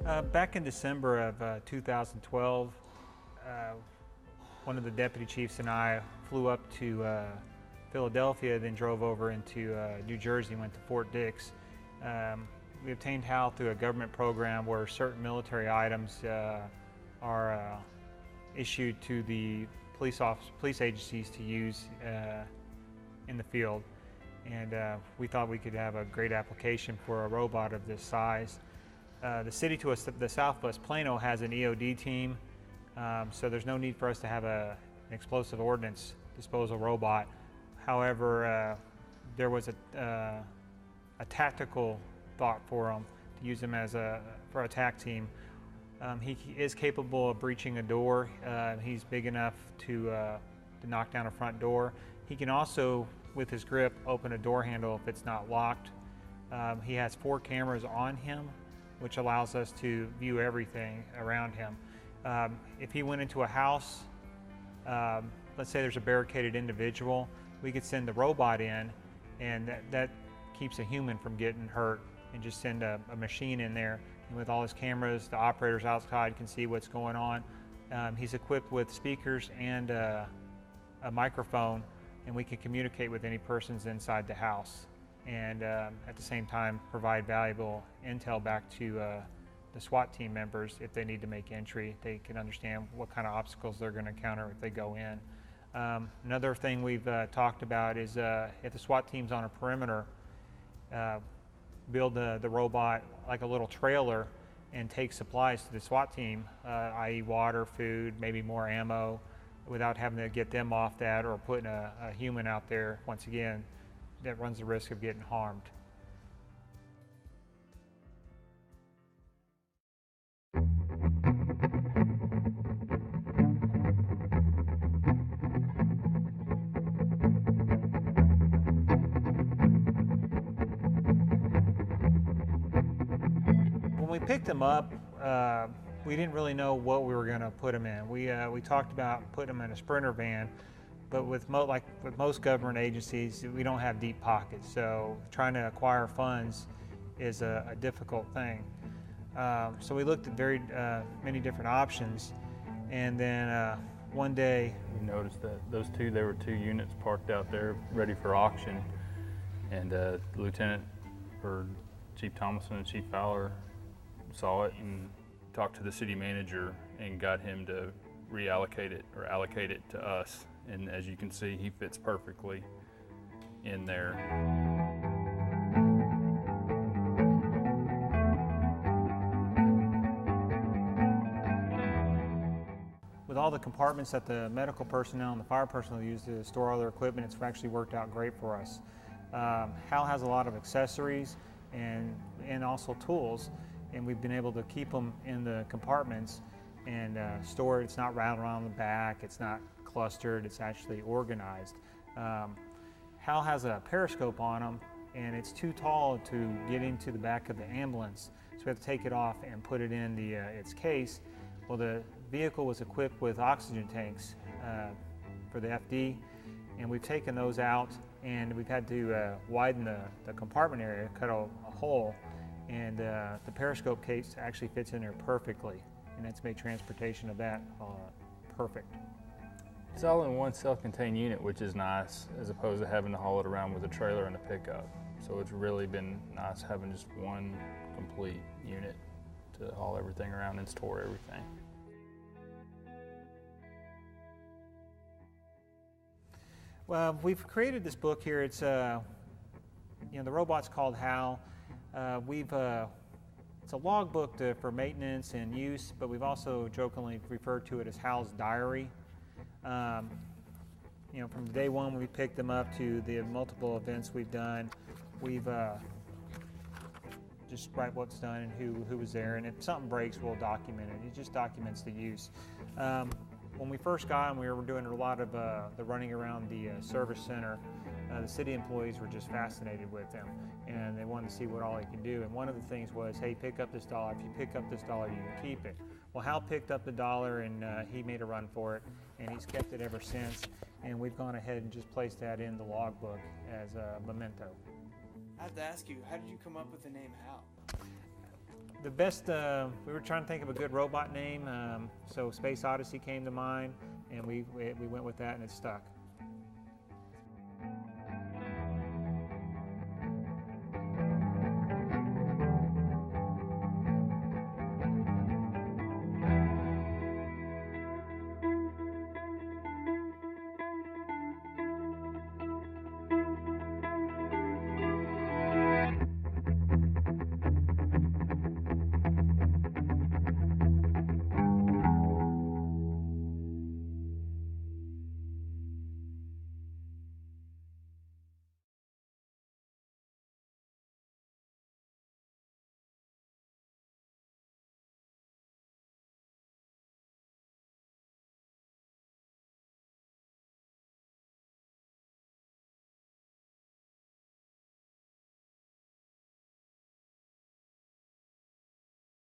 Back in December of 2012, one of the deputy chiefs and I flew up to Philadelphia, then drove over into New Jersey, went to Fort Dix. We obtained HAL through a government program where certain military items are issued to the police agencies to use in the field. And we thought we could have a great application for a robot of this size. The city to the southwest, Plano, has an EOD team, so there's no need for us to have an explosive ordnance disposal robot. However, there was a tactical thought for him to use him as for a attack team. He is capable of breaching a door. He's big enough to knock down a front door. He can also, with his grip, open a door handle if it's not locked. He has 4 cameras on him, which allows us to view everything around him. If he went into a house, let's say there's a barricaded individual, we could send the robot in, and that keeps a human from getting hurt, and just send a machine in there. And with all his cameras, the operators outside can see what's going on. He's equipped with speakers and a microphone, and we can communicate with any persons inside the house, and at the same time provide valuable intel back to the SWAT team members. If they need to make entry, they can understand what kind of obstacles they're going to encounter if they go in. Another thing we've talked about is if the SWAT team's on a perimeter, build the robot like a little trailer and take supplies to the SWAT team, i.e. water, food, maybe more ammo, without having to get them off that or putting a human out there, once again, that runs the risk of getting harmed. When we picked him up, we didn't really know what we were going to put him in. We talked about putting him in a Sprinter van, but with most government agencies, we don't have deep pockets, so trying to acquire funds is a difficult thing. So we looked at many different options, and then one day we noticed that there were 2 units parked out there ready for auction, and the lieutenant, or Chief Thomason and Chief Fowler, saw it and talked to the city manager and got him to reallocate it or allocate it to us. And as you can see, he fits perfectly in there. With all the compartments that the medical personnel and the fire personnel use to store all their equipment, it's actually worked out great for us. HAL has a lot of accessories and also tools, and we've been able to keep them in the compartments and store it. It's not round around the back, it's not clustered, it's actually organized. HAL has a periscope on them, and it's too tall to get into the back of the ambulance, so we have to take it off and put it in its case. Well, the vehicle was equipped with oxygen tanks for the FD, and we've taken those out, and we've had to widen the compartment area, cut a hole, and the periscope case actually fits in there perfectly, and that's made transportation of that perfect. It's all in one self-contained unit, which is nice, as opposed to having to haul it around with a trailer and a pickup. So it's really been nice having just one complete unit to haul everything around and store everything. Well, we've created this book here. It's the robot's called HAL. It's a log book for maintenance and use, but we've also jokingly referred to it as HAL's diary. From day one when we picked them up to the multiple events we've done, we've just write what's done and who was there, and if something breaks, we'll document it. It just documents the use. When we first got him, we were doing a lot of the running around the service center. The city employees were just fascinated with him, and they wanted to see what all he could do. And one of the things was, hey, pick up this dollar. If you pick up this dollar, you can keep it. Well, Hal picked up the dollar, and he made a run for it, and he's kept it ever since. And we've gone ahead and just placed that in the logbook as a memento. I have to ask you, how did you come up with the name Hal? The best, we were trying to think of a good robot name, so Space Odyssey came to mind, and we went with that, and it stuck.